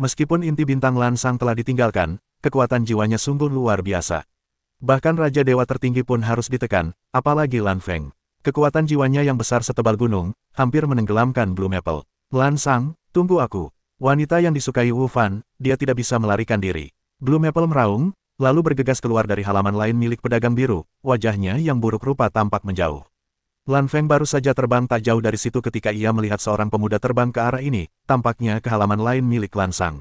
Meskipun inti bintang Lansang telah ditinggalkan, kekuatan jiwanya sungguh luar biasa. Bahkan Raja Dewa tertinggi pun harus ditekan, apalagi Lan Feng. Kekuatan jiwanya yang besar setebal gunung, hampir menenggelamkan Blue Maple. Lansang, tunggu aku. Wanita yang disukai Wu Fan, dia tidak bisa melarikan diri. Blue Maple meraung, lalu bergegas keluar dari halaman lain milik pedagang biru, wajahnya yang buruk rupa tampak menjauh. Lan Feng baru saja terbang tak jauh dari situ ketika ia melihat seorang pemuda terbang ke arah ini, tampaknya ke halaman lain milik Lansang.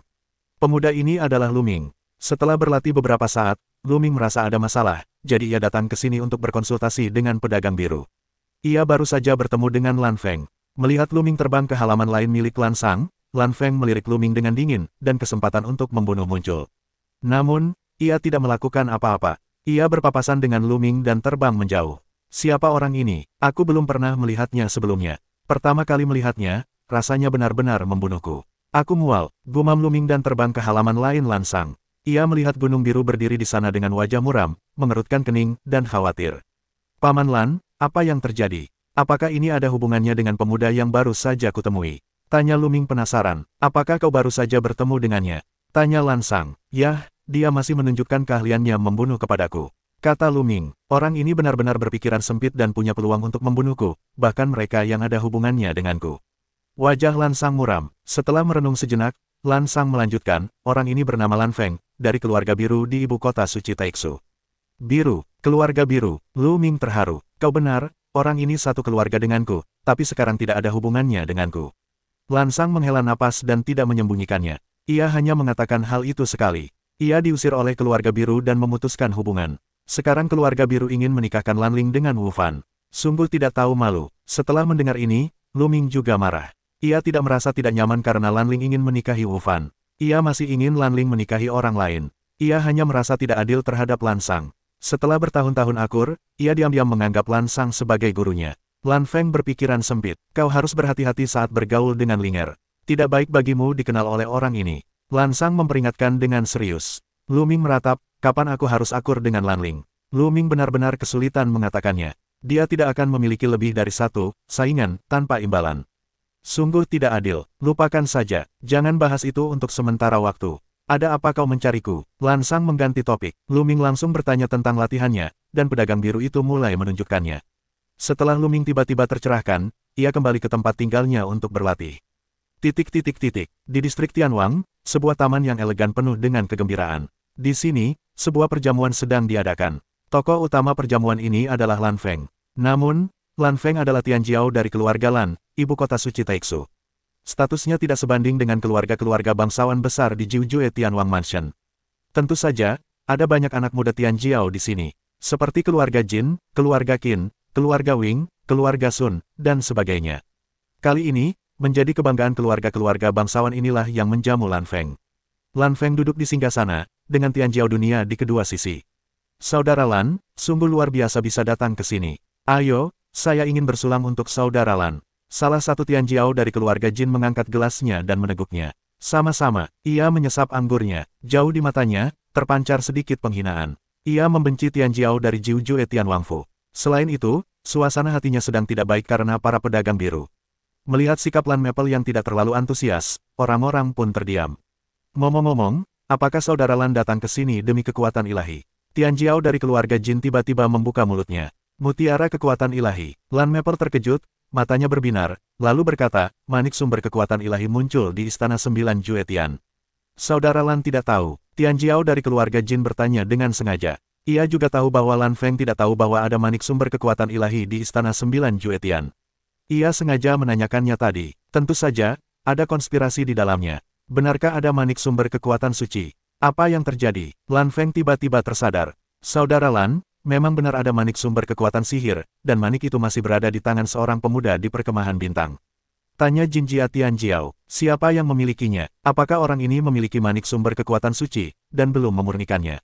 Pemuda ini adalah Lu Ming. Setelah berlatih beberapa saat, Lu Ming merasa ada masalah, jadi ia datang ke sini untuk berkonsultasi dengan pedagang biru. Ia baru saja bertemu dengan Lan Feng. Melihat Lu Ming terbang ke halaman lain milik Lansang, Lan Feng melirik Lu Ming dengan dingin, dan kesempatan untuk membunuh muncul. Namun, ia tidak melakukan apa-apa. Ia berpapasan dengan Lu Ming dan terbang menjauh. Siapa orang ini? Aku belum pernah melihatnya sebelumnya. Pertama kali melihatnya, rasanya benar-benar membunuhku. Aku mual, gumam Lu Ming dan terbang ke halaman lain Lansang. Ia melihat gunung biru berdiri di sana dengan wajah muram, mengerutkan kening, dan khawatir. Paman Lan, apa yang terjadi? Apakah ini ada hubungannya dengan pemuda yang baru saja kutemui? Tanya Lu Ming penasaran. Apakah kau baru saja bertemu dengannya? Tanya Lansang. Yah, dia masih menunjukkan keahliannya membunuh kepadaku. Kata Lu Ming, orang ini benar-benar berpikiran sempit dan punya peluang untuk membunuhku, bahkan mereka yang ada hubungannya denganku. Wajah Lansang muram. Setelah merenung sejenak, Lansang melanjutkan, orang ini bernama Lan Feng, dari keluarga biru di ibu kota suci Taixu. Biru, keluarga biru. Lu Ming terharu. Kau benar, orang ini satu keluarga denganku, tapi sekarang tidak ada hubungannya denganku. Lansang menghela napas dan tidak menyembunyikannya. Ia hanya mengatakan hal itu sekali. Ia diusir oleh keluarga biru dan memutuskan hubungan. Sekarang keluarga biru ingin menikahkan Lan Ling dengan Wu Fan. Sungguh tidak tahu malu. Setelah mendengar ini, Lu Ming juga marah. Ia tidak merasa tidak nyaman karena Lan Ling ingin menikahi Wu Fan. Ia masih ingin Lan Ling menikahi orang lain. Ia hanya merasa tidak adil terhadap Lansang. Setelah bertahun-tahun akur, ia diam-diam menganggap Lansang sebagai gurunya. Lan Feng berpikiran sempit. Kau harus berhati-hati saat bergaul dengan Linger. Tidak baik bagimu dikenal oleh orang ini. Lansang memperingatkan dengan serius. Lu Ming meratap, kapan aku harus akur dengan Lan Ling? Lu Ming benar-benar kesulitan mengatakannya. Dia tidak akan memiliki lebih dari satu saingan tanpa imbalan. Sungguh tidak adil. Lupakan saja. Jangan bahas itu untuk sementara waktu. Ada apa kau mencariku? Lansang mengganti topik. Lu Ming langsung bertanya tentang latihannya, dan pedagang biru itu mulai menunjukkannya. Setelah Lu Ming tiba-tiba tercerahkan, ia kembali ke tempat tinggalnya untuk berlatih. Di distrik Tianwang, sebuah taman yang elegan penuh dengan kegembiraan. Di sini, sebuah perjamuan sedang diadakan. Tokoh utama perjamuan ini adalah Lan Feng. Namun, Lan Feng adalah Tian Jiao dari keluarga Lan, ibu kota suci Taixu. Statusnya tidak sebanding dengan keluarga-keluarga bangsawan besar di Jiujue Tianwang Mansion. Tentu saja, ada banyak anak muda Tian Jiao di sini. Seperti keluarga Jin, keluarga Qin, keluarga Wing, keluarga Sun, dan sebagainya. Kali ini, menjadi kebanggaan keluarga-keluarga bangsawan inilah yang menjamu Lan Feng. Lan Feng duduk di singgasana, dengan Tian Jiao dunia di kedua sisi. Saudara Lan, sungguh luar biasa bisa datang ke sini. Ayo, saya ingin bersulang untuk saudara Lan. Salah satu Tian Jiao dari keluarga Jin mengangkat gelasnya dan meneguknya. Sama-sama, ia menyesap anggurnya. Jauh di matanya, terpancar sedikit penghinaan. Ia membenci Tian Jiao dari Jiujue Tianwangfu. Selain itu, suasana hatinya sedang tidak baik karena para pedagang biru. Melihat sikap Lan Maple yang tidak terlalu antusias, orang-orang pun terdiam. Ngomong-ngomong, apakah saudara Lan datang ke sini demi kekuatan ilahi? Tian Jiao dari keluarga Jin tiba-tiba membuka mulutnya. Mutiara kekuatan ilahi. Lan Maple terkejut, matanya berbinar, lalu berkata, manik sumber kekuatan ilahi muncul di Istana 9 Jue Tian. Saudara Lan tidak tahu. Tian Jiao dari keluarga Jin bertanya dengan sengaja. Ia juga tahu bahwa Lan Feng tidak tahu bahwa ada manik sumber kekuatan ilahi di Istana 9 Jue Tian. Ia sengaja menanyakannya tadi. Tentu saja, ada konspirasi di dalamnya. Benarkah ada manik sumber kekuatan suci? Apa yang terjadi? Lan Feng tiba-tiba tersadar. Saudara Lan, memang benar ada manik sumber kekuatan sihir, dan manik itu masih berada di tangan seorang pemuda di perkemahan bintang. Tanya Jinjia Tian Jiao, siapa yang memilikinya? Apakah orang ini memiliki manik sumber kekuatan suci, dan belum memurnikannya?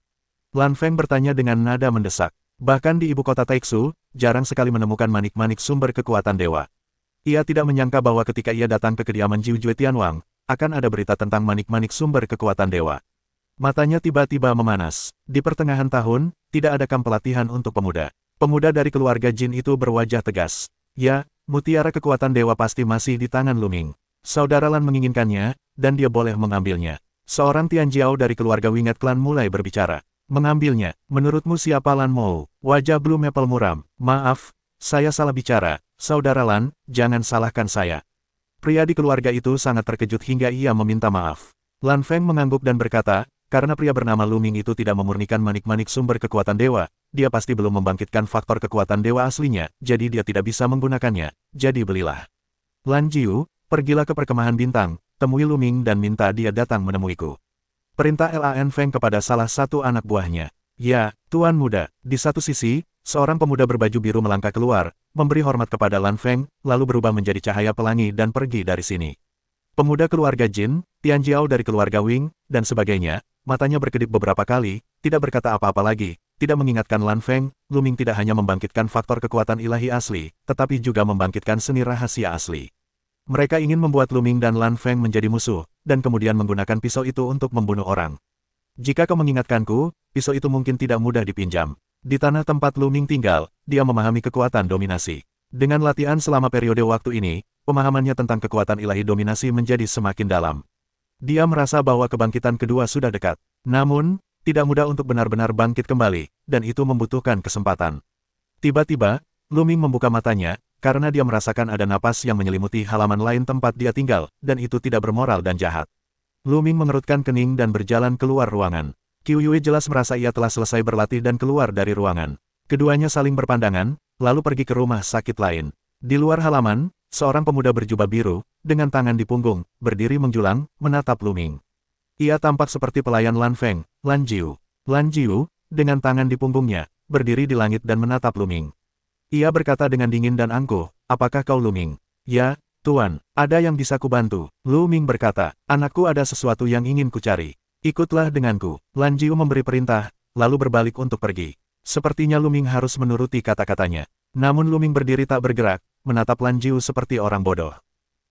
Lan Feng bertanya dengan nada mendesak. Bahkan di ibu kota Taixu, jarang sekali menemukan manik-manik sumber kekuatan dewa. Ia tidak menyangka bahwa ketika ia datang ke kediaman Jiujue Tianwang, akan ada berita tentang manik-manik sumber kekuatan dewa. Matanya tiba-tiba memanas. Di pertengahan tahun, tidak ada kamp pelatihan untuk pemuda. Pemuda dari keluarga Jin itu berwajah tegas. Ya, mutiara kekuatan dewa pasti masih di tangan Lu Ming. Saudara Lan menginginkannya, dan dia boleh mengambilnya. Seorang Tianjiao dari keluarga Winget Clan mulai berbicara. Mengambilnya, menurutmu siapa Lan Mou? Wajah Blue Maple muram. Maaf, saya salah bicara. Saudara Lan, jangan salahkan saya. Pria di keluarga itu sangat terkejut hingga ia meminta maaf. Lan Feng mengangguk dan berkata, karena pria bernama Lu Ming itu tidak memurnikan manik-manik sumber kekuatan dewa, dia pasti belum membangkitkan faktor kekuatan dewa aslinya, jadi dia tidak bisa menggunakannya, jadi belilah. Lan Jiu, pergilah ke perkemahan bintang, temui Lu Ming dan minta dia datang menemuiku. Perintah Lan Feng kepada salah satu anak buahnya. Ya, Tuan Muda. Di satu sisi, seorang pemuda berbaju biru melangkah keluar, memberi hormat kepada Lan Feng, lalu berubah menjadi cahaya pelangi dan pergi dari sini. Pemuda keluarga Jin, Tianjiao dari keluarga Wing, dan sebagainya, matanya berkedip beberapa kali, tidak berkata apa-apa lagi, tidak mengingatkan Lan Feng. Lu Ming tidak hanya membangkitkan faktor kekuatan ilahi asli, tetapi juga membangkitkan seni rahasia asli. Mereka ingin membuat Lu Ming dan Lan Feng menjadi musuh, dan kemudian menggunakan pisau itu untuk membunuh orang. Jika kau mengingatkanku, pisau itu mungkin tidak mudah dipinjam. Di tanah tempat Lu Ming tinggal, dia memahami kekuatan dominasi. Dengan latihan selama periode waktu ini, pemahamannya tentang kekuatan ilahi dominasi menjadi semakin dalam. Dia merasa bahwa kebangkitan kedua sudah dekat. Namun, tidak mudah untuk benar-benar bangkit kembali, dan itu membutuhkan kesempatan. Tiba-tiba, Lu Ming membuka matanya, karena dia merasakan ada napas yang menyelimuti halaman lain tempat dia tinggal, dan itu tidak bermoral dan jahat. Lu Ming mengerutkan kening dan berjalan keluar ruangan. Qiu Yue jelas merasa ia telah selesai berlatih dan keluar dari ruangan. Keduanya saling berpandangan, lalu pergi ke rumah sakit lain. Di luar halaman, seorang pemuda berjubah biru, dengan tangan di punggung, berdiri menjulang, menatap Lu Ming. Ia tampak seperti pelayan Lan Feng, Lan Jiu. Lan Jiu, dengan tangan di punggungnya, berdiri di langit dan menatap Lu Ming. Ia berkata dengan dingin dan angkuh, apakah kau Lu Ming? Ya, Tuan, ada yang bisa kubantu. Lu Ming berkata, anakku ada sesuatu yang ingin kucari. Ikutlah denganku. Lan Jiu memberi perintah, lalu berbalik untuk pergi. Sepertinya Lu Ming harus menuruti kata-katanya. Namun Lu Ming berdiri tak bergerak, menatap Lan Jiu seperti orang bodoh.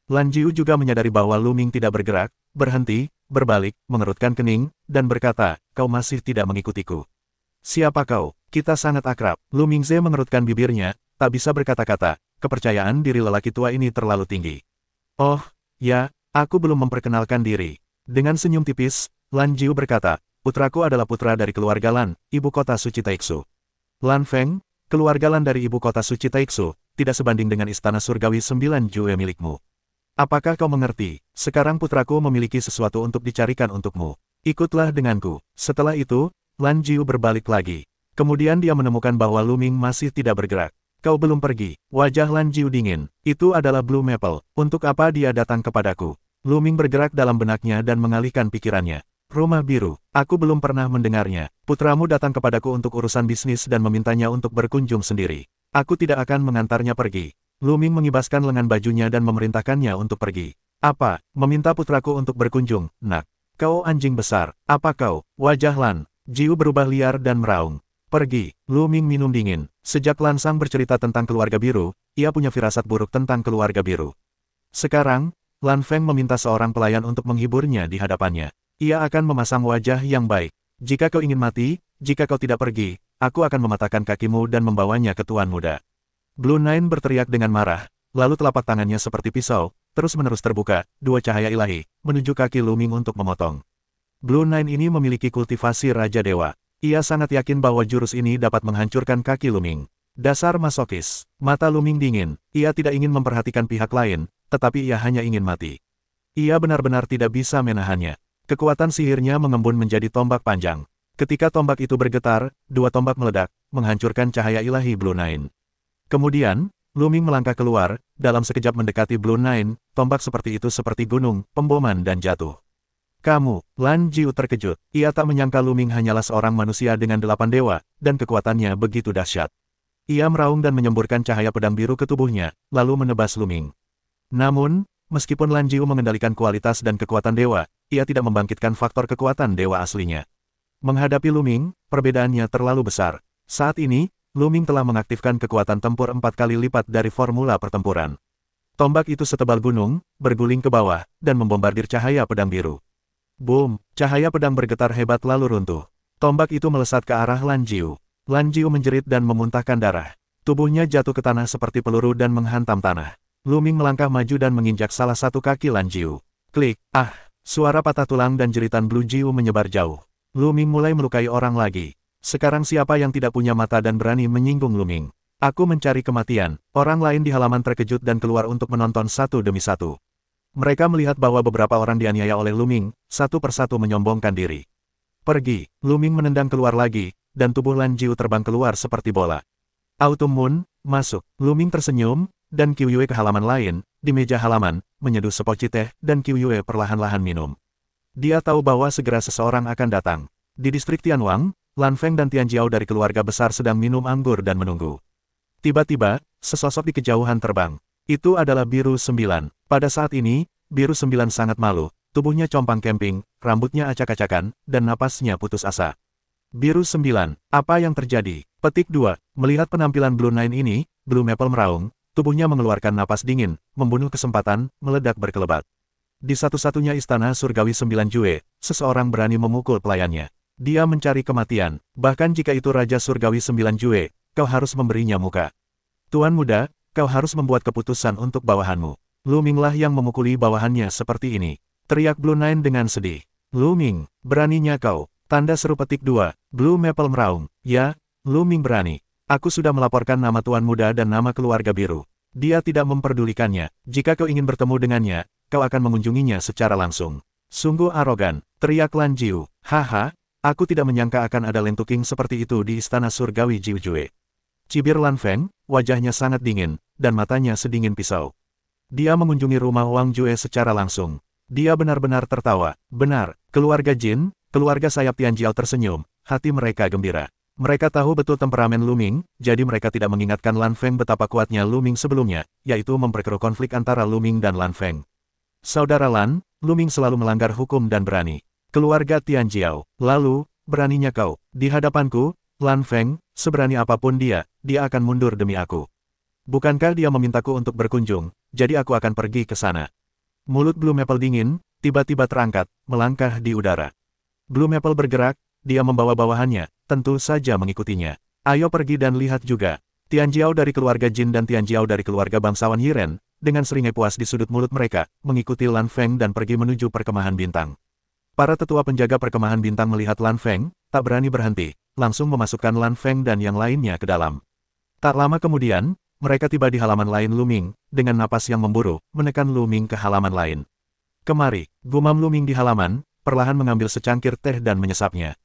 Lan Jiu juga menyadari bahwa Lu Ming tidak bergerak, berhenti, berbalik, mengerutkan kening, dan berkata, kau masih tidak mengikutiku. Siapa kau? Kita sangat akrab. Lu Mingze mengerutkan bibirnya, tak bisa berkata-kata, kepercayaan diri lelaki tua ini terlalu tinggi. Oh, ya, aku belum memperkenalkan diri. Dengan senyum tipis, Lan Jiu berkata, putraku adalah putra dari keluarga Lan, ibu kota suci Taixu. Lan Feng, keluarga Lan dari ibu kota suci Taixu, tidak sebanding dengan istana surgawi 9 Jue milikmu. Apakah kau mengerti? Sekarang putraku memiliki sesuatu untuk dicarikan untukmu. Ikutlah denganku. Setelah itu, Lan Jiu berbalik lagi. Kemudian dia menemukan bahwa Lu Ming masih tidak bergerak. Kau belum pergi. Wajah Lan Jiu dingin. Itu adalah Blue Maple. Untuk apa dia datang kepadaku? Lu Ming bergerak dalam benaknya dan mengalihkan pikirannya. Rumah biru. Aku belum pernah mendengarnya. Putramu datang kepadaku untuk urusan bisnis dan memintanya untuk berkunjung sendiri. Aku tidak akan mengantarnya pergi. Lu Ming mengibaskan lengan bajunya dan memerintahkannya untuk pergi. Apa? Meminta putraku untuk berkunjung, nak. Kau anjing besar. Apa kau? Wajah Lan Jiu berubah liar dan meraung. Pergi. Lu Ming minum dingin. Sejak Lan Sang bercerita tentang keluarga biru, ia punya firasat buruk tentang keluarga biru. Sekarang, Lan Feng meminta seorang pelayan untuk menghiburnya di hadapannya. Ia akan memasang wajah yang baik. Jika kau ingin mati, jika kau tidak pergi, aku akan mematahkan kakimu dan membawanya ke Tuan Muda. Blue Nine berteriak dengan marah, lalu telapak tangannya seperti pisau, terus-menerus terbuka, dua cahaya ilahi, menuju kaki Lu Ming untuk memotong. Blue Nine ini memiliki kultivasi Raja Dewa. Ia sangat yakin bahwa jurus ini dapat menghancurkan kaki Lu Ming. Dasar masokis. Mata Lu Ming dingin, ia tidak ingin memperhatikan pihak lain, tetapi ia hanya ingin mati. Ia benar-benar tidak bisa menahannya. Kekuatan sihirnya mengembun menjadi tombak panjang. Ketika tombak itu bergetar, dua tombak meledak, menghancurkan cahaya ilahi Blue Nine. Kemudian, Lu Ming melangkah keluar, dalam sekejap mendekati Blue Nine, tombak seperti itu seperti gunung, pemboman dan jatuh. Kamu, Lan Jiu terkejut. Ia tak menyangka Lu Ming hanyalah seorang manusia dengan 8 dewa, dan kekuatannya begitu dahsyat. Ia meraung dan menyemburkan cahaya pedang biru ke tubuhnya, lalu menebas Lu Ming. Namun, meskipun Lan Jiu mengendalikan kualitas dan kekuatan dewa, ia tidak membangkitkan faktor kekuatan dewa aslinya. Menghadapi Lu Ming, perbedaannya terlalu besar. Saat ini, Lu Ming telah mengaktifkan kekuatan tempur 4 kali lipat dari formula pertempuran. Tombak itu setebal gunung, berguling ke bawah, dan membombardir cahaya pedang biru. Boom! Cahaya pedang bergetar hebat lalu runtuh. Tombak itu melesat ke arah Lan Jiu. Lan Jiu menjerit dan memuntahkan darah. Tubuhnya jatuh ke tanah seperti peluru dan menghantam tanah. Lu Ming melangkah maju dan menginjak salah satu kaki Lan Jiu. Klik! Ah! Suara patah tulang dan jeritan Blue Jiu menyebar jauh. Lu Ming mulai melukai orang lagi. Sekarang siapa yang tidak punya mata dan berani menyinggung Lu Ming? Aku mencari kematian. Orang lain di halaman terkejut dan keluar untuk menonton satu demi satu. Mereka melihat bahwa beberapa orang dianiaya oleh Lu Ming, satu persatu menyombongkan diri. Pergi, Lu Ming menendang keluar lagi, dan tubuh Lan Jiu terbang keluar seperti bola. Autumn Moon, masuk. Lu Ming tersenyum, dan Qiu Yue ke halaman lain, di meja halaman, menyeduh sepoci teh, dan Qiu Yue perlahan-lahan minum. Dia tahu bahwa segera seseorang akan datang. Di distrik Tianwang, Lan Feng dan Tian Jiao dari keluarga besar sedang minum anggur dan menunggu. Tiba-tiba, sesosok di kejauhan terbang. Itu adalah Biru 9. Pada saat ini, Biru 9 sangat malu, tubuhnya compang kemping, rambutnya acak-acakan, dan napasnya putus asa. Biru 9, apa yang terjadi? Petik 2, melihat penampilan Blue Nine ini, Blue Maple meraung, tubuhnya mengeluarkan napas dingin, membunuh kesempatan, meledak berkelebat. Di satu-satunya istana surgawi 9 Jue, seseorang berani memukul pelayannya. Dia mencari kematian, bahkan jika itu Raja Surgawi 9 Jue, kau harus memberinya muka. Tuan muda, kau harus membuat keputusan untuk bawahanmu. Lu Ming lah yang memukuli bawahannya seperti ini. Teriak Blue Nine dengan sedih. Lu Ming, beraninya kau. Tanda seru petik 2, Blue Maple meraung. Ya, Lu Ming berani. Aku sudah melaporkan nama Tuan Muda dan nama keluarga biru. Dia tidak memperdulikannya. Jika kau ingin bertemu dengannya, kau akan mengunjunginya secara langsung. Sungguh arogan, teriak Lan Jiu. Haha, aku tidak menyangka akan ada lentuking seperti itu di istana surgawi Jiu Jue. Cibir Lan Feng, wajahnya sangat dingin, dan matanya sedingin pisau. Dia mengunjungi rumah Wang Jue secara langsung. Dia benar-benar tertawa. Benar, keluarga Jin, keluarga sayap Tian Jiao tersenyum, hati mereka gembira. Mereka tahu betul temperamen Lu Ming, jadi mereka tidak mengingatkan Lan Feng betapa kuatnya Lu Ming sebelumnya, yaitu memperkeruh konflik antara Lu Ming dan Lan Feng. Saudara Lan, Lu Ming selalu melanggar hukum dan berani. Keluarga Tian Jiao, lalu, beraninya kau, di hadapanku, Lan Feng, seberani apapun dia akan mundur demi aku. Bukankah dia memintaku untuk berkunjung, jadi aku akan pergi ke sana. Mulut Blue Maple dingin, tiba-tiba terangkat, melangkah di udara. Blue Maple bergerak, dia membawa bawahannya, tentu saja mengikutinya. Ayo pergi dan lihat juga. Tian Jiao dari keluarga Jin dan Tian Jiao dari keluarga bangsawan Yiren, dengan seringai puas di sudut mulut mereka, mengikuti Lan Feng dan pergi menuju perkemahan bintang. Para tetua penjaga perkemahan bintang melihat Lan Feng, tak berani berhenti, langsung memasukkan Lan Feng dan yang lainnya ke dalam. Tak lama kemudian, mereka tiba di halaman lain Lu Ming, dengan napas yang memburu, menekan Lu Ming ke halaman lain. Kemari, gumam Lu Ming di halaman, perlahan mengambil secangkir teh dan menyesapnya.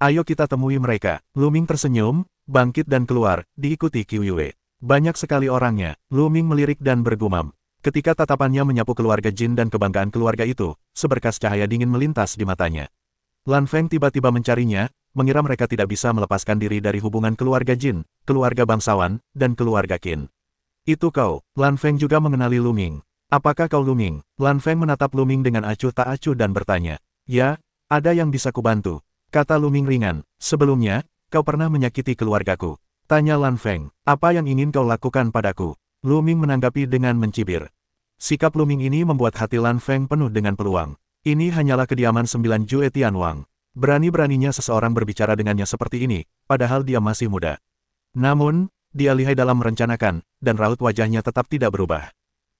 Ayo kita temui mereka. Lu Ming tersenyum, bangkit dan keluar, diikuti Qiu Yue. Banyak sekali orangnya, Lu Ming melirik dan bergumam. Ketika tatapannya menyapu keluarga Jin dan kebanggaan keluarga itu, seberkas cahaya dingin melintas di matanya. Lan Feng tiba-tiba mencarinya, mengira mereka tidak bisa melepaskan diri dari hubungan keluarga Jin, keluarga bangsawan, dan keluarga Qin. Itu kau. Lan Feng juga mengenali Lu Ming. Apakah kau Lu Ming? Lan Feng menatap Lu Ming dengan acuh tak acuh dan bertanya. Ya, ada yang bisa kubantu. Kata Lu Ming ringan. Sebelumnya, kau pernah menyakiti keluargaku. Tanya Lan Feng. Apa yang ingin kau lakukan padaku? Lu Ming menanggapi dengan mencibir. Sikap Lu Ming ini membuat hati Lan Feng penuh dengan peluang. Ini hanyalah kediaman 9 Jue Tianwang. Berani-beraninya seseorang berbicara dengannya seperti ini, padahal dia masih muda. Namun, dia lihai dalam merencanakan, dan raut wajahnya tetap tidak berubah.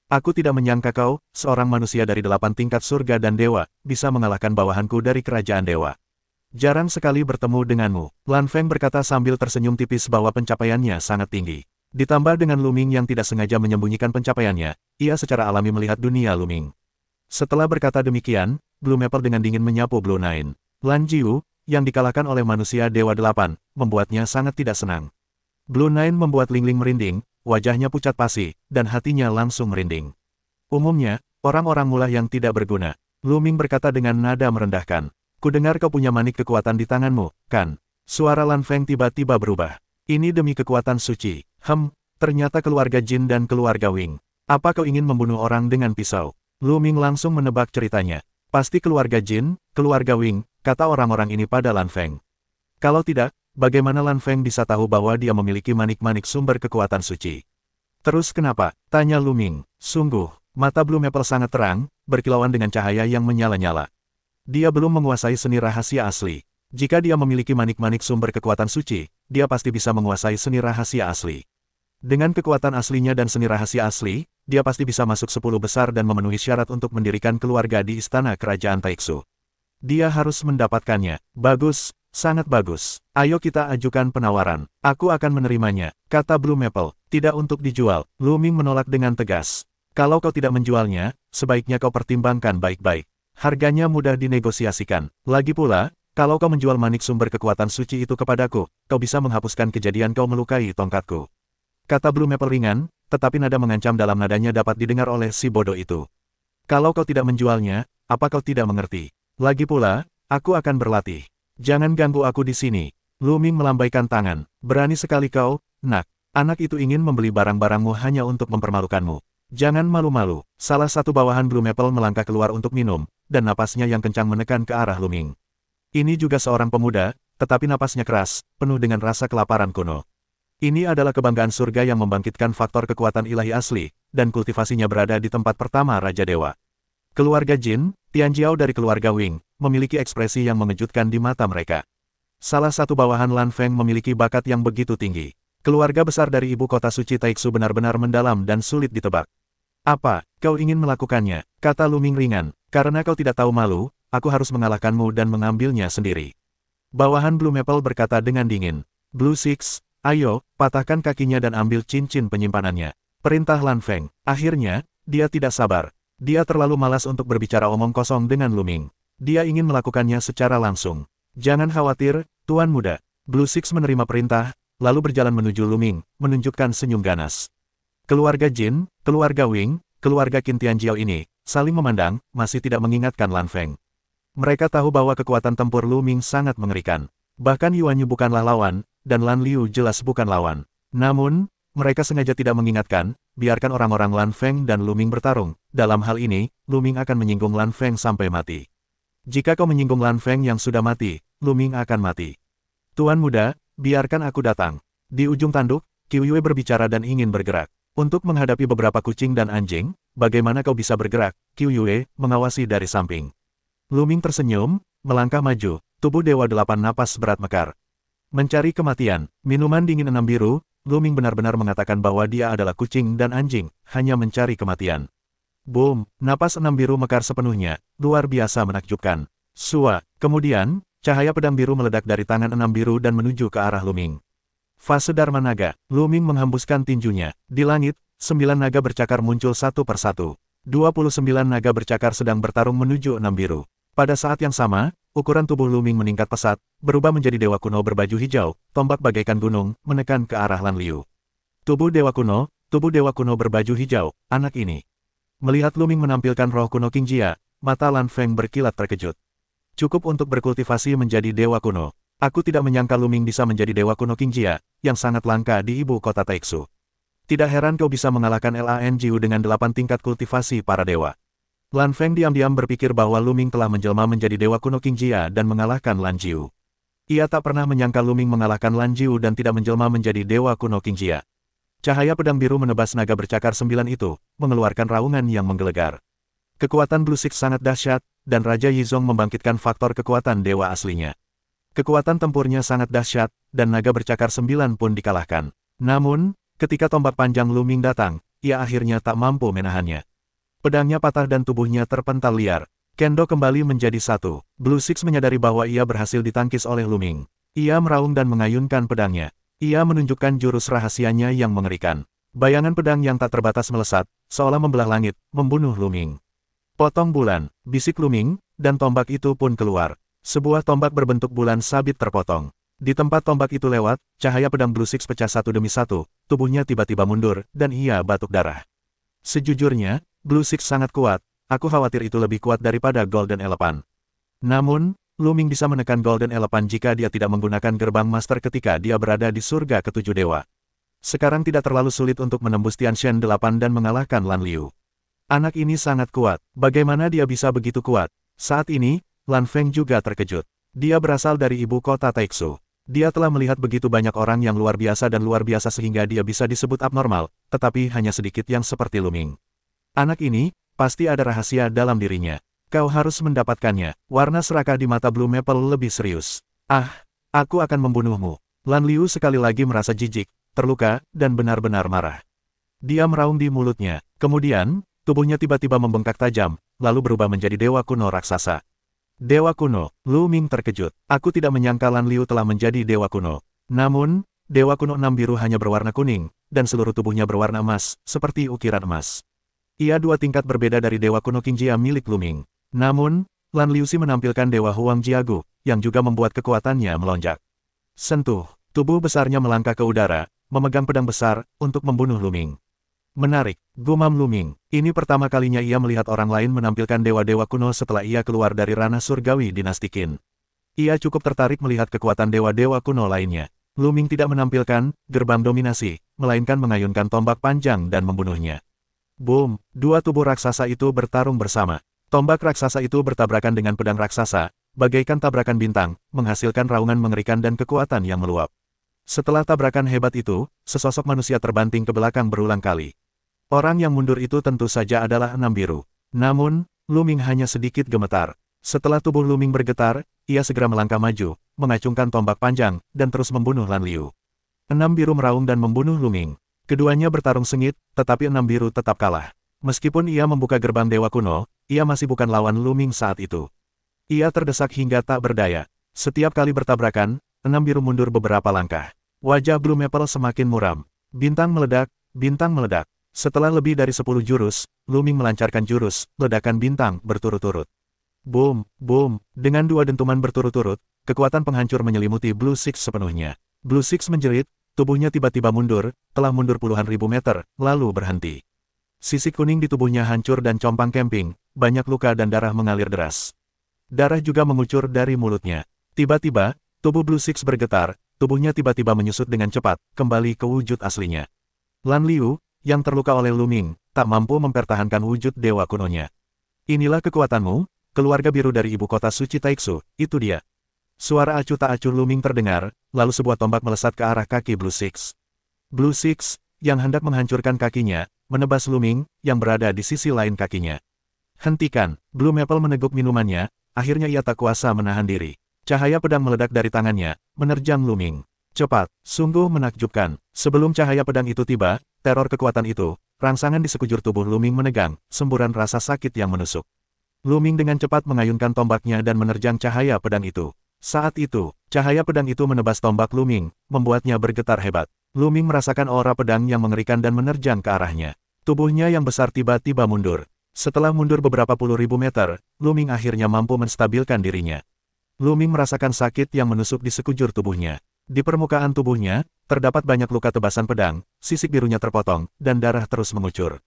Aku tidak menyangka kau, seorang manusia dari 8 tingkat surga dan dewa, bisa mengalahkan bawahanku dari kerajaan dewa. Jarang sekali bertemu denganmu, Lan Feng berkata sambil tersenyum tipis bahwa pencapaiannya sangat tinggi. Ditambah dengan Lu Ming yang tidak sengaja menyembunyikan pencapaiannya, ia secara alami melihat dunia Lu Ming. Setelah berkata demikian, Blue Maple dengan dingin menyapu Blue Nine. Lan Jiu, yang dikalahkan oleh manusia Dewa 8, membuatnya sangat tidak senang. Blue Nine membuat Ling Ling merinding, wajahnya pucat pasi, dan hatinya langsung merinding. Umumnya, orang-orang mula yang tidak berguna. Lu Ming berkata dengan nada merendahkan. Kudengar kau punya manik kekuatan di tanganmu, kan? Suara Lan Feng tiba-tiba berubah. Ini demi kekuatan suci. Ternyata keluarga Jin dan keluarga Wing. Apa kau ingin membunuh orang dengan pisau? Lu Ming langsung menebak ceritanya. Pasti keluarga Jin, keluarga Wing, kata orang-orang ini pada Lan Feng. Kalau tidak, bagaimana Lan Feng bisa tahu bahwa dia memiliki manik-manik sumber kekuatan suci? Terus kenapa? Tanya Lu Ming. Sungguh, mata Blue Maple sangat terang, berkilauan dengan cahaya yang menyala-nyala. Dia belum menguasai seni rahasia asli. Jika dia memiliki manik-manik sumber kekuatan suci, dia pasti bisa menguasai seni rahasia asli. Dengan kekuatan aslinya dan seni rahasia asli, dia pasti bisa masuk 10 besar dan memenuhi syarat untuk mendirikan keluarga di istana kerajaan Taiksu. Dia harus mendapatkannya. Bagus, sangat bagus. Ayo kita ajukan penawaran. Aku akan menerimanya, kata Blue Maple. Tidak untuk dijual. Lu Ming menolak dengan tegas. Kalau kau tidak menjualnya, sebaiknya kau pertimbangkan baik-baik. Harganya mudah dinegosiasikan. Lagi pula, kalau kau menjual manik sumber kekuatan suci itu kepadaku, kau bisa menghapuskan kejadian kau melukai tongkatku. Kata Blue Maple ringan, tetapi nada mengancam dalam nadanya dapat didengar oleh si bodoh itu. Kalau kau tidak menjualnya, apa kau tidak mengerti? Lagi pula, aku akan berlatih. Jangan ganggu aku di sini. Lu Ming melambaikan tangan. Berani sekali kau, nak. Anak itu ingin membeli barang-barangmu hanya untuk mempermalukanmu. Jangan malu-malu. Salah satu bawahan Blue Maple melangkah keluar untuk minum, dan napasnya yang kencang menekan ke arah Lu Ming. Ini juga seorang pemuda, tetapi napasnya keras, penuh dengan rasa kelaparan kuno. Ini adalah kebanggaan surga yang membangkitkan faktor kekuatan ilahi asli, dan kultivasinya berada di tempat pertama Raja Dewa. Keluarga Jin, Tianjiao dari keluarga Wing, memiliki ekspresi yang mengejutkan di mata mereka. Salah satu bawahan Lan Feng memiliki bakat yang begitu tinggi. Keluarga besar dari ibu kota suci Taiksu benar-benar mendalam dan sulit ditebak. Apa, kau ingin melakukannya? Kata Lu Ming ringan. Karena kau tidak tahu malu, aku harus mengalahkanmu dan mengambilnya sendiri. Bawahan Blue Maple berkata dengan dingin. Blue Six, ayo, patahkan kakinya dan ambil cincin penyimpanannya. Perintah Lan Feng. Akhirnya, dia tidak sabar. Dia terlalu malas untuk berbicara omong kosong dengan Lu Ming. Dia ingin melakukannya secara langsung. Jangan khawatir, Tuan Muda. Blue Six menerima perintah, lalu berjalan menuju Lu Ming, menunjukkan senyum ganas. Keluarga Jin, keluarga Wing, keluarga Qin Tianjiao ini, saling memandang, masih tidak mengingatkan Lan Feng. Mereka tahu bahwa kekuatan tempur Lu Ming sangat mengerikan. Bahkan Yuan Yu bukanlah lawan, dan Lan Liu jelas bukan lawan. Namun, mereka sengaja tidak mengingatkan, biarkan orang-orang Lan Feng dan Lu Ming bertarung. Dalam hal ini, Lu Ming akan menyinggung Lan Feng sampai mati. Jika kau menyinggung Lan Feng yang sudah mati, Lu Ming akan mati. Tuan Muda, biarkan aku datang. Di ujung tanduk, Qiu Yue berbicara dan ingin bergerak. Untuk menghadapi beberapa kucing dan anjing, bagaimana kau bisa bergerak? Qiu Yue mengawasi dari samping. Lu Ming tersenyum, melangkah maju, tubuh Dewa Delapan napas berat mekar. Mencari kematian, minuman dingin 6 biru, Lu Ming benar-benar mengatakan bahwa dia adalah kucing dan anjing, hanya mencari kematian. Boom, napas 6 biru mekar sepenuhnya, luar biasa menakjubkan. Sua, kemudian, cahaya pedang biru meledak dari tangan 6 biru dan menuju ke arah Lu Ming. Fase Dharma Naga, Lu Ming menghembuskan tinjunya. Di langit, 9 naga bercakar muncul satu persatu. 29 naga bercakar sedang bertarung menuju 6 biru. Pada saat yang sama, ukuran tubuh Lu Ming meningkat pesat, berubah menjadi dewa kuno berbaju hijau, tombak bagaikan gunung, menekan ke arah Lan Liu. Tubuh dewa kuno berbaju hijau, anak ini. Melihat Lu Ming menampilkan roh kuno King Jia, mata Lan Feng berkilat terkejut. Cukup untuk berkultivasi menjadi dewa kuno. Aku tidak menyangka Lu Ming bisa menjadi dewa kuno King Jia, yang sangat langka di ibu kota Taiksu. Tidak heran kau bisa mengalahkan Lan Jiu dengan 8 tingkat kultivasi para dewa. Lan Feng diam-diam berpikir bahwa Lu Ming telah menjelma menjadi dewa kuno King Jia dan mengalahkan Lan Jiu. Ia tak pernah menyangka Lu Ming mengalahkan Lan Jiu dan tidak menjelma menjadi dewa kuno King Jia. Cahaya pedang biru menebas naga bercakar 9 itu, mengeluarkan raungan yang menggelegar. Kekuatan Blue Six sangat dahsyat, dan Raja Yizong membangkitkan faktor kekuatan dewa aslinya. Kekuatan tempurnya sangat dahsyat, dan naga bercakar 9 pun dikalahkan. Namun, ketika tombak panjang Lu Ming datang, ia akhirnya tak mampu menahannya. Pedangnya patah dan tubuhnya terpental liar. Kendo kembali menjadi satu. Blue Six menyadari bahwa ia berhasil ditangkis oleh Lu Ming. Ia meraung dan mengayunkan pedangnya. Ia menunjukkan jurus rahasianya yang mengerikan. Bayangan pedang yang tak terbatas melesat, seolah membelah langit, membunuh Lu Ming. Potong bulan, bisik Lu Ming, dan tombak itu pun keluar. Sebuah tombak berbentuk bulan sabit terpotong. Di tempat tombak itu lewat, cahaya pedang Blue Six pecah satu demi satu, tubuhnya tiba-tiba mundur, dan ia batuk darah. Sejujurnya, Blue Six sangat kuat, aku khawatir itu lebih kuat daripada Golden Elephant. Namun, Lu Ming bisa menekan Golden Elephant jika dia tidak menggunakan gerbang master ketika dia berada di surga ketujuh dewa. Sekarang tidak terlalu sulit untuk menembus Tianshan 8 dan mengalahkan Lan Liu. Anak ini sangat kuat, bagaimana dia bisa begitu kuat? Saat ini, Lan Feng juga terkejut. Dia berasal dari ibu kota Taiksu. Dia telah melihat begitu banyak orang yang luar biasa dan luar biasa sehingga dia bisa disebut abnormal, tetapi hanya sedikit yang seperti Lu Ming. Anak ini, pasti ada rahasia dalam dirinya. Kau harus mendapatkannya. Warna serakah di mata Blue Maple lebih serius. Ah, aku akan membunuhmu. Lan Liu sekali lagi merasa jijik, terluka, dan benar-benar marah. Dia meraung di mulutnya. Kemudian, tubuhnya tiba-tiba membengkak tajam, lalu berubah menjadi dewa kuno raksasa. Dewa kuno, Lu Ming terkejut. Aku tidak menyangka Lan Liu telah menjadi dewa kuno. Namun, dewa kuno enam biru hanya berwarna kuning, dan seluruh tubuhnya berwarna emas, seperti ukiran emas. Ia dua tingkat berbeda dari dewa kuno Qingjia milik Lu Ming. Namun, Lan Liuxi menampilkan dewa Huang Jiagu, yang juga membuat kekuatannya melonjak. Sentuh, tubuh besarnya melangkah ke udara, memegang pedang besar, untuk membunuh Lu Ming. Menarik, gumam Lu Ming. Ini pertama kalinya ia melihat orang lain menampilkan dewa-dewa kuno setelah ia keluar dari ranah surgawi dinasti Qin. Ia cukup tertarik melihat kekuatan dewa-dewa kuno lainnya. Lu Ming tidak menampilkan gerbang dominasi, melainkan mengayunkan tombak panjang dan membunuhnya. Boom, dua tubuh raksasa itu bertarung bersama. Tombak raksasa itu bertabrakan dengan pedang raksasa, bagaikan tabrakan bintang, menghasilkan raungan mengerikan dan kekuatan yang meluap. Setelah tabrakan hebat itu, sesosok manusia terbanting ke belakang berulang kali. Orang yang mundur itu tentu saja adalah enam biru. Namun, Lu Ming hanya sedikit gemetar. Setelah tubuh Lu Ming bergetar, ia segera melangkah maju, mengacungkan tombak panjang, dan terus membunuh Lan Liu. Enam biru meraung dan membunuh Lu Ming. Keduanya bertarung sengit, tetapi enam biru tetap kalah. Meskipun ia membuka gerbang dewa kuno, ia masih bukan lawan Lu Ming saat itu. Ia terdesak hingga tak berdaya. Setiap kali bertabrakan, enam biru mundur beberapa langkah. Wajah Blue Maple semakin muram. Bintang meledak, bintang meledak. Setelah lebih dari 10 jurus, Lu Ming melancarkan jurus, ledakan bintang, berturut-turut. Boom, boom, dengan dua dentuman berturut-turut, kekuatan penghancur menyelimuti Blue Six sepenuhnya. Blue Six menjerit, tubuhnya tiba-tiba mundur, telah mundur puluhan ribu meter, lalu berhenti. Sisik kuning di tubuhnya hancur dan compang-camping, banyak luka dan darah mengalir deras. Darah juga mengucur dari mulutnya. Tiba-tiba, tubuh Blue Six bergetar, tubuhnya tiba-tiba menyusut dengan cepat, kembali ke wujud aslinya. Lan Liu, yang terluka oleh Lu Ming, tak mampu mempertahankan wujud dewa kunonya. Inilah kekuatanmu, keluarga biru dari ibu kota suci Taixu, itu dia. Suara acuh tak acuh Lu Ming terdengar, lalu sebuah tombak melesat ke arah kaki Blue Six. Blue Six, yang hendak menghancurkan kakinya, menebas Lu Ming, yang berada di sisi lain kakinya. Hentikan, Blue Maple meneguk minumannya, akhirnya ia tak kuasa menahan diri. Cahaya pedang meledak dari tangannya, menerjang Lu Ming. Cepat, sungguh menakjubkan. Sebelum cahaya pedang itu tiba, teror kekuatan itu, rangsangan di sekujur tubuh Lu Ming menegang, semburan rasa sakit yang menusuk. Lu Ming dengan cepat mengayunkan tombaknya dan menerjang cahaya pedang itu. Saat itu, cahaya pedang itu menebas tombak Lu Ming, membuatnya bergetar hebat. Lu Ming merasakan aura pedang yang mengerikan dan menerjang ke arahnya. Tubuhnya yang besar tiba-tiba mundur. Setelah mundur beberapa puluh ribu meter, Lu Ming akhirnya mampu menstabilkan dirinya. Lu Ming merasakan sakit yang menusuk di sekujur tubuhnya. Di permukaan tubuhnya, terdapat banyak luka tebasan pedang, sisik birunya terpotong, dan darah terus mengucur.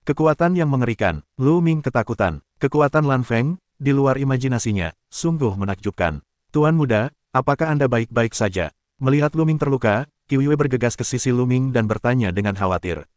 Kekuatan yang mengerikan, Lu Ming ketakutan. Kekuatan Lan Feng, di luar imajinasinya, sungguh menakjubkan. Tuan muda, apakah Anda baik-baik saja? Melihat Lu Ming terluka, Qiu Yue bergegas ke sisi Lu Ming dan bertanya dengan khawatir.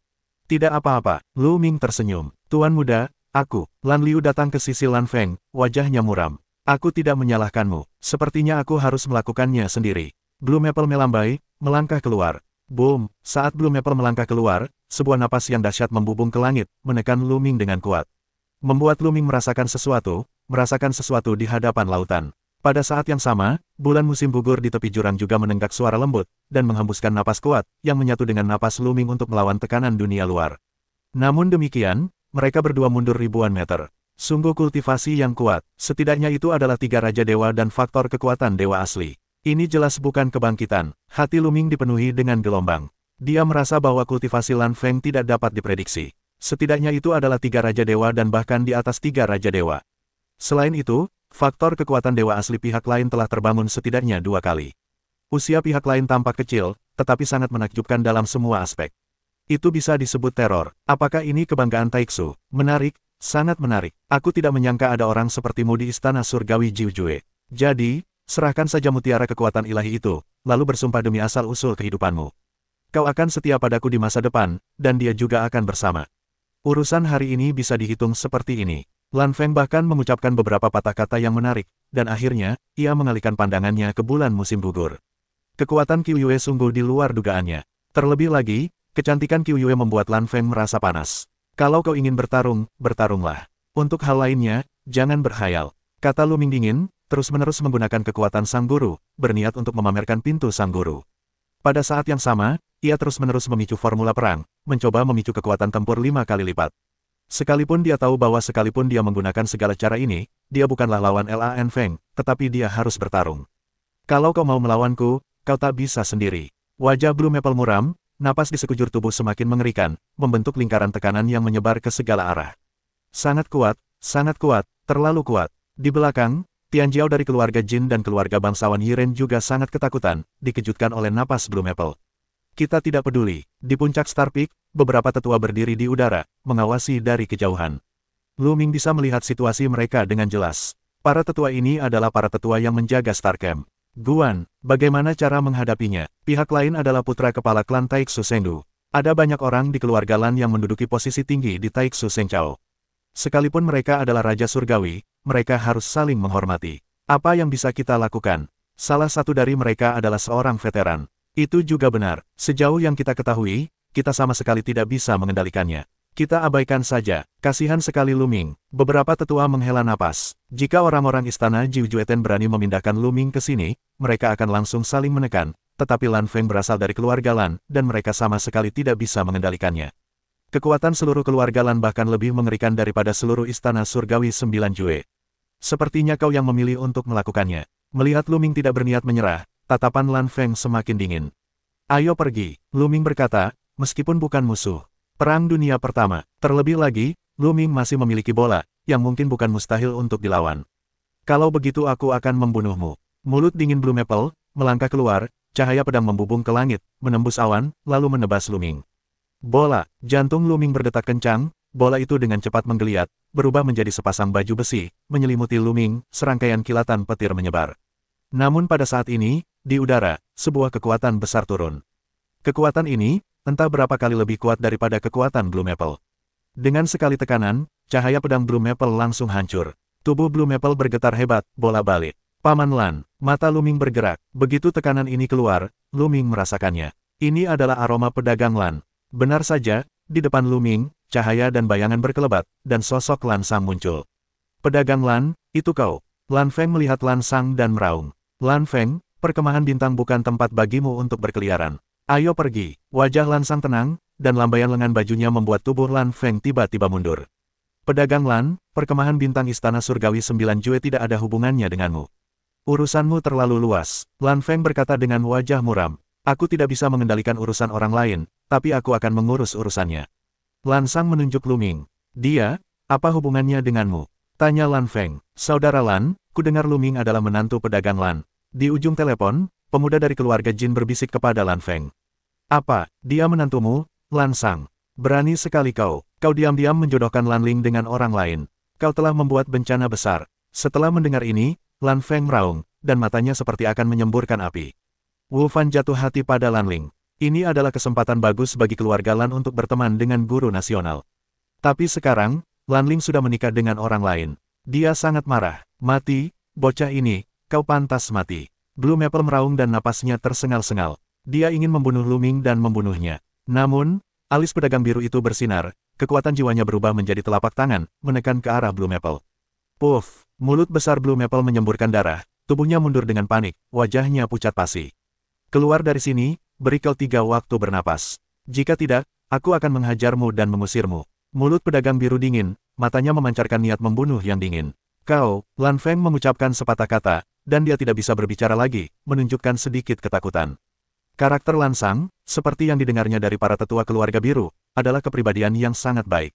Tidak apa-apa, Lu Ming tersenyum. Tuan muda, aku, Lan Liu datang ke sisi Lan Feng, wajahnya muram. Aku tidak menyalahkanmu, sepertinya aku harus melakukannya sendiri. Blue Maple melambai, melangkah keluar. Boom, saat Blue Maple melangkah keluar, sebuah napas yang dahsyat membubung ke langit, menekan Lu Ming dengan kuat. Membuat Lu Ming merasakan sesuatu di hadapan lautan. Pada saat yang sama, bulan musim gugur di tepi jurang juga menenggak suara lembut, dan menghembuskan napas kuat, yang menyatu dengan napas Lu Ming untuk melawan tekanan dunia luar. Namun demikian, mereka berdua mundur ribuan meter. Sungguh kultivasi yang kuat, setidaknya itu adalah tiga Raja Dewa dan faktor kekuatan dewa asli. Ini jelas bukan kebangkitan. Hati Lu Ming dipenuhi dengan gelombang. Dia merasa bahwa kultivasi Lan Feng tidak dapat diprediksi. Setidaknya itu adalah tiga Raja Dewa dan bahkan di atas tiga Raja Dewa. Selain itu, faktor kekuatan dewa asli pihak lain telah terbangun setidaknya 2 kali. Usia pihak lain tampak kecil, tetapi sangat menakjubkan dalam semua aspek. Itu bisa disebut teror. Apakah ini kebanggaan Taixu? Menarik, sangat menarik. Aku tidak menyangka ada orang sepertimu di istana surgawi Jiujue. Jadi, serahkan saja mutiara kekuatan ilahi itu, lalu bersumpah demi asal-usul kehidupanmu. Kau akan setia padaku di masa depan, dan dia juga akan bersama. Urusan hari ini bisa dihitung seperti ini. Lan Feng bahkan mengucapkan beberapa patah kata yang menarik, dan akhirnya, ia mengalihkan pandangannya ke bulan musim gugur. Kekuatan Qiu Yue sungguh di luar dugaannya. Terlebih lagi, kecantikan Qiu Yue membuat Lan Feng merasa panas. Kalau kau ingin bertarung, bertarunglah. Untuk hal lainnya, jangan berkhayal. Kata Lu Ming dingin, terus-menerus menggunakan kekuatan sang guru, berniat untuk memamerkan pintu sang guru. Pada saat yang sama, ia terus-menerus memicu formula perang, mencoba memicu kekuatan tempur 5 kali lipat. Sekalipun dia tahu bahwa sekalipun dia menggunakan segala cara ini, dia bukanlah lawan Lan Feng, tetapi dia harus bertarung. Kalau kau mau melawanku, kau tak bisa sendiri. Wajah Blue Maple muram, napas di sekujur tubuh semakin mengerikan, membentuk lingkaran tekanan yang menyebar ke segala arah. Sangat kuat, terlalu kuat. Di belakang, Tianjiao dari keluarga Jin dan keluarga bangsawan Yiren juga sangat ketakutan, dikejutkan oleh napas Blue Maple. Kita tidak peduli. Di puncak Star Peak, beberapa tetua berdiri di udara, mengawasi dari kejauhan. Lu Ming bisa melihat situasi mereka dengan jelas. Para tetua ini adalah para tetua yang menjaga Star Camp. Guan, bagaimana cara menghadapinya? Pihak lain adalah putra kepala klan Taiksu Sengdu. Ada banyak orang di keluarga Lan yang menduduki posisi tinggi di Taiksu Sengchao. Sekalipun mereka adalah Raja Surgawi, mereka harus saling menghormati. Apa yang bisa kita lakukan? Salah satu dari mereka adalah seorang veteran. Itu juga benar. Sejauh yang kita ketahui, kita sama sekali tidak bisa mengendalikannya. Kita abaikan saja. Kasihan sekali Lu Ming. Beberapa tetua menghela napas. Jika orang-orang istana Jiu Jueten berani memindahkan Lu Ming ke sini, mereka akan langsung saling menekan. Tetapi Lan Feng berasal dari keluarga Lan, dan mereka sama sekali tidak bisa mengendalikannya. Kekuatan seluruh keluarga Lan bahkan lebih mengerikan daripada seluruh istana surgawi 9 Jue. Sepertinya kau yang memilih untuk melakukannya. Melihat Lu Ming tidak berniat menyerah, tatapan Lan Feng semakin dingin. Ayo pergi, Lu Ming berkata, meskipun bukan musuh. Perang Dunia Pertama. Terlebih lagi, Lu Ming masih memiliki bola, yang mungkin bukan mustahil untuk dilawan. Kalau begitu aku akan membunuhmu. Mulut dingin Blue Maple melangkah keluar, cahaya pedang membubung ke langit, menembus awan, lalu menebas Lu Ming. Bola, jantung Lu Ming berdetak kencang, bola itu dengan cepat menggeliat, berubah menjadi sepasang baju besi, menyelimuti Lu Ming, serangkaian kilatan petir menyebar. Namun pada saat ini, di udara, sebuah kekuatan besar turun. Kekuatan ini, entah berapa kali lebih kuat daripada kekuatan Blue Maple. Dengan sekali tekanan, cahaya pedang Blue Maple langsung hancur. Tubuh Blue Maple bergetar hebat, bola balik. Paman Lan, mata Lu Ming bergerak. Begitu tekanan ini keluar, Lu Ming merasakannya. Ini adalah aroma pedagang Lan. Benar saja, di depan Lu Ming, cahaya dan bayangan berkelebat, dan sosok Lan Sang muncul. Pedagang Lan, itu kau. Lan Feng melihat Lan Sang dan meraung. Lan Feng, perkemahan bintang bukan tempat bagimu untuk berkeliaran. Ayo pergi. Wajah Lan Sang tenang, dan lambaian lengan bajunya membuat tubuh Lan Feng tiba-tiba mundur. Pedagang Lan, perkemahan bintang Istana Surgawi 9 Jue tidak ada hubungannya denganmu. Urusanmu terlalu luas. Lan Feng berkata dengan wajah muram. Aku tidak bisa mengendalikan urusan orang lain, tapi aku akan mengurus urusannya. Lan Sang menunjuk Lu Ming. Dia, apa hubungannya denganmu? Tanya Lan Feng. Saudara Lan, ku dengar Lu Ming adalah menantu pedagang Lan. Di ujung telepon, pemuda dari keluarga Jin berbisik kepada Lan Feng. Apa, dia menantumu, Lan Sang? Berani sekali kau. Kau diam-diam menjodohkan Lan Ling dengan orang lain. Kau telah membuat bencana besar. Setelah mendengar ini, Lan Feng meraung, dan matanya seperti akan menyemburkan api. Wu Fan jatuh hati pada Lan Ling. Ini adalah kesempatan bagus bagi keluarga Lan untuk berteman dengan guru nasional. Tapi sekarang, Lan Ling sudah menikah dengan orang lain. Dia sangat marah. Mati, bocah ini, kau pantas mati. Blue Maple meraung dan napasnya tersengal-sengal. Dia ingin membunuh Lu Ming dan membunuhnya. Namun, alis pedagang biru itu bersinar, kekuatan jiwanya berubah menjadi telapak tangan, menekan ke arah Blue Maple. Puff, mulut besar Blue Maple menyemburkan darah, tubuhnya mundur dengan panik, wajahnya pucat pasi. Keluar dari sini, beri kau 3 waktu bernapas. Jika tidak, aku akan menghajarmu dan mengusirmu. Mulut pedagang biru dingin, matanya memancarkan niat membunuh yang dingin. Kau, Lan Feng mengucapkan sepatah kata, dan dia tidak bisa berbicara lagi, menunjukkan sedikit ketakutan. Karakter Lan Sang, seperti yang didengarnya dari para tetua keluarga biru, adalah kepribadian yang sangat baik.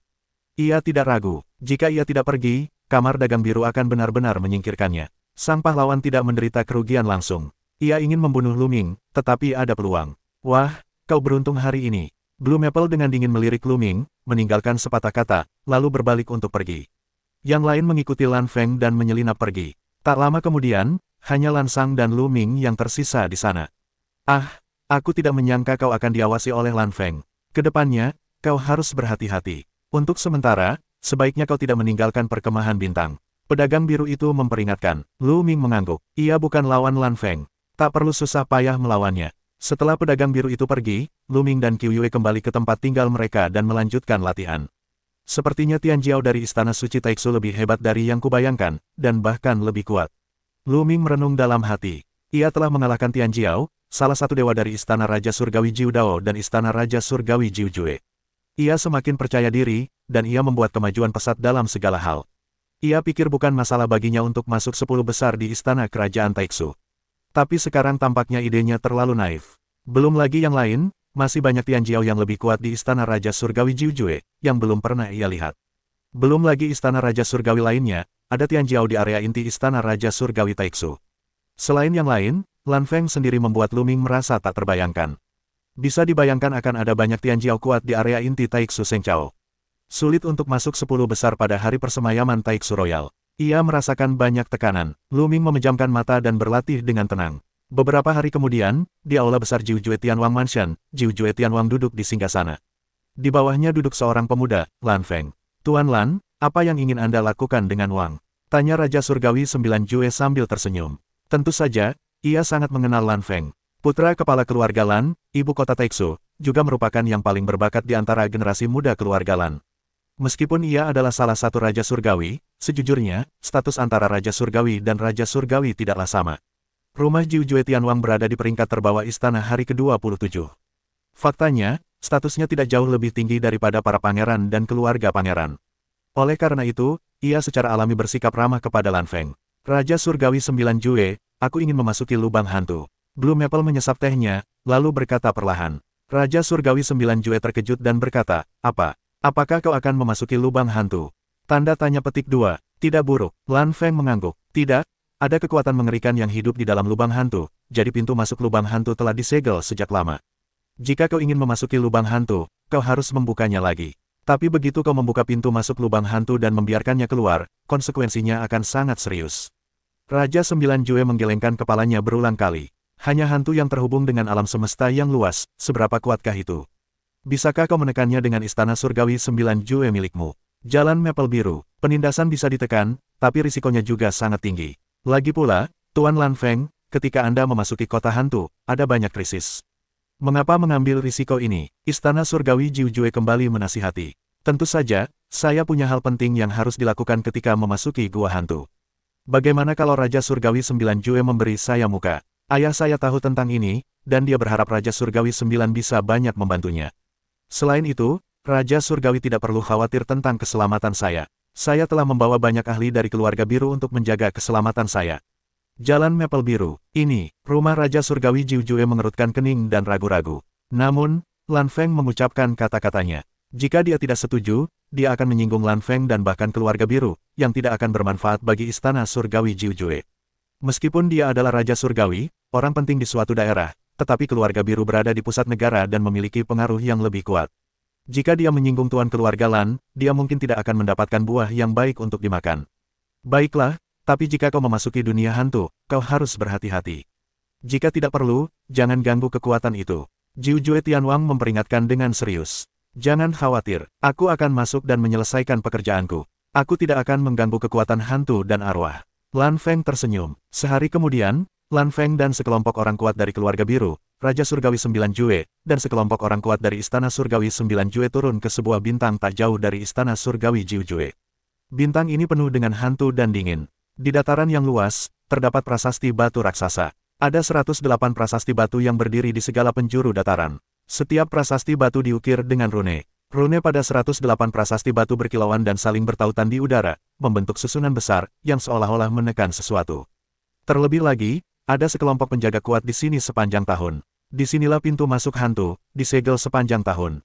Ia tidak ragu, jika ia tidak pergi, kamar dagang biru akan benar-benar menyingkirkannya. Sang pahlawan tidak menderita kerugian langsung. Ia ingin membunuh Lu Ming, tetapi ada peluang. Wah, kau beruntung hari ini. Blue Maple dengan dingin melirik Lu Ming, meninggalkan sepatah kata, lalu berbalik untuk pergi. Yang lain mengikuti Lan Feng dan menyelinap pergi. Tak lama kemudian, hanya Lan Sang dan Lu Ming yang tersisa di sana. Ah, aku tidak menyangka kau akan diawasi oleh Lan Feng. Kedepannya, kau harus berhati-hati. Untuk sementara, sebaiknya kau tidak meninggalkan perkemahan bintang. Pedagang biru itu memperingatkan. Lu Ming mengangguk. Ia bukan lawan Lan Feng. Tak perlu susah payah melawannya. Setelah pedagang biru itu pergi, Lu Ming dan Qiu Yue kembali ke tempat tinggal mereka dan melanjutkan latihan. Sepertinya Tianjiao dari Istana Suci Taiksu lebih hebat dari yang kubayangkan, dan bahkan lebih kuat. Lu Ming merenung dalam hati. Ia telah mengalahkan Tianjiao, salah satu dewa dari Istana Raja Surgawi Jiu Dao dan Istana Raja Surgawi Jiu Jue. Ia semakin percaya diri, dan ia membuat kemajuan pesat dalam segala hal. Ia pikir bukan masalah baginya untuk masuk 10 besar di Istana Kerajaan Taiksu. Tapi sekarang tampaknya idenya terlalu naif. Belum lagi yang lain, masih banyak Tianjiao yang lebih kuat di Istana Raja Surgawi Jiu Jue, yang belum pernah ia lihat. Belum lagi Istana Raja Surgawi lainnya, ada Tianjiao di area inti Istana Raja Surgawi Taiksu. Selain yang lain, Lan Feng sendiri membuat Luming merasa tak terbayangkan. Bisa dibayangkan akan ada banyak Tianjiao kuat di area inti Taiksu Sengchao. Sulit untuk masuk 10 besar pada hari persemayaman Taiksu Royal. Ia merasakan banyak tekanan. Luming memejamkan mata dan berlatih dengan tenang. Beberapa hari kemudian, di aula besar Jiu Jue Tianwang Mansion, Jiu Jue Tianwang duduk di singgasana. Di bawahnya duduk seorang pemuda, Lan Feng. Tuan Lan, apa yang ingin Anda lakukan dengan Wang? Tanya Raja Surgawi 9 Jue sambil tersenyum. Tentu saja, ia sangat mengenal Lan Feng. Putra kepala keluarga Lan, ibu kota Taiksu, juga merupakan yang paling berbakat di antara generasi muda keluarga Lan. Meskipun ia adalah salah satu Raja Surgawi, sejujurnya, status antara Raja Surgawi dan Raja Surgawi tidaklah sama. Rumah Jiu Jue Tianwang berada di peringkat terbawah istana hari ke-27. Faktanya, statusnya tidak jauh lebih tinggi daripada para pangeran dan keluarga pangeran. Oleh karena itu, ia secara alami bersikap ramah kepada Lan Feng. Raja Surgawi 9 Jue, aku ingin memasuki lubang hantu. Blue Maple menyesap tehnya, lalu berkata perlahan. Raja Surgawi 9 Jue terkejut dan berkata, apa? Apakah kau akan memasuki lubang hantu? Tanda tanya petik 2. Tidak buruk. Lan Feng mengangguk. Tidak, ada kekuatan mengerikan yang hidup di dalam lubang hantu, jadi pintu masuk lubang hantu telah disegel sejak lama. Jika kau ingin memasuki lubang hantu, kau harus membukanya lagi. Tapi begitu kau membuka pintu masuk lubang hantu dan membiarkannya keluar, konsekuensinya akan sangat serius. Raja 9 Jue menggelengkan kepalanya berulang kali. Hanya hantu yang terhubung dengan alam semesta yang luas, seberapa kuatkah itu? Bisakah kau menekannya dengan Istana Surgawi 9 Jue milikmu? Jalan Maple Biru, penindasan bisa ditekan, tapi risikonya juga sangat tinggi. Lagi pula, Tuan Lan Feng, ketika Anda memasuki kota hantu, ada banyak krisis. Mengapa mengambil risiko ini? Istana Surgawi Jiu Jue kembali menasihati. Tentu saja, saya punya hal penting yang harus dilakukan ketika memasuki gua hantu. Bagaimana kalau Raja Surgawi 9 Jue memberi saya muka? Ayah saya tahu tentang ini, dan dia berharap Raja Surgawi 9 bisa banyak membantunya. Selain itu, Raja Surgawi tidak perlu khawatir tentang keselamatan saya. Saya telah membawa banyak ahli dari keluarga biru untuk menjaga keselamatan saya. Jalan Maple Biru, ini, rumah Raja Surgawi Jiu Jue mengerutkan kening dan ragu-ragu. Namun, Lan Feng mengucapkan kata-katanya. Jika dia tidak setuju, dia akan menyinggung Lan Feng dan bahkan keluarga biru, yang tidak akan bermanfaat bagi Istana Surgawi Jiu Jue. Meskipun dia adalah Raja Surgawi, orang penting di suatu daerah, tetapi keluarga biru berada di pusat negara dan memiliki pengaruh yang lebih kuat. Jika dia menyinggung tuan keluarga Lan, dia mungkin tidak akan mendapatkan buah yang baik untuk dimakan. Baiklah, tapi jika kau memasuki dunia hantu, kau harus berhati-hati. Jika tidak perlu, jangan ganggu kekuatan itu. Jiu Jue Tianwang memperingatkan dengan serius. Jangan khawatir, aku akan masuk dan menyelesaikan pekerjaanku. Aku tidak akan mengganggu kekuatan hantu dan arwah. Lan Feng tersenyum. Sehari kemudian, Lan Feng dan sekelompok orang kuat dari keluarga biru, Raja Surgawi 9 Jue, dan sekelompok orang kuat dari Istana Surgawi 9 Jue turun ke sebuah bintang tak jauh dari Istana Surgawi Jiu Jue. Bintang ini penuh dengan hantu dan dingin. Di dataran yang luas, terdapat prasasti batu raksasa. Ada 108 prasasti batu yang berdiri di segala penjuru dataran. Setiap prasasti batu diukir dengan rune. Rune pada 108 prasasti batu berkilauan dan saling bertautan di udara, membentuk susunan besar, yang seolah-olah menekan sesuatu. Terlebih lagi, ada sekelompok penjaga kuat di sini sepanjang tahun. Disinilah pintu masuk hantu, disegel sepanjang tahun.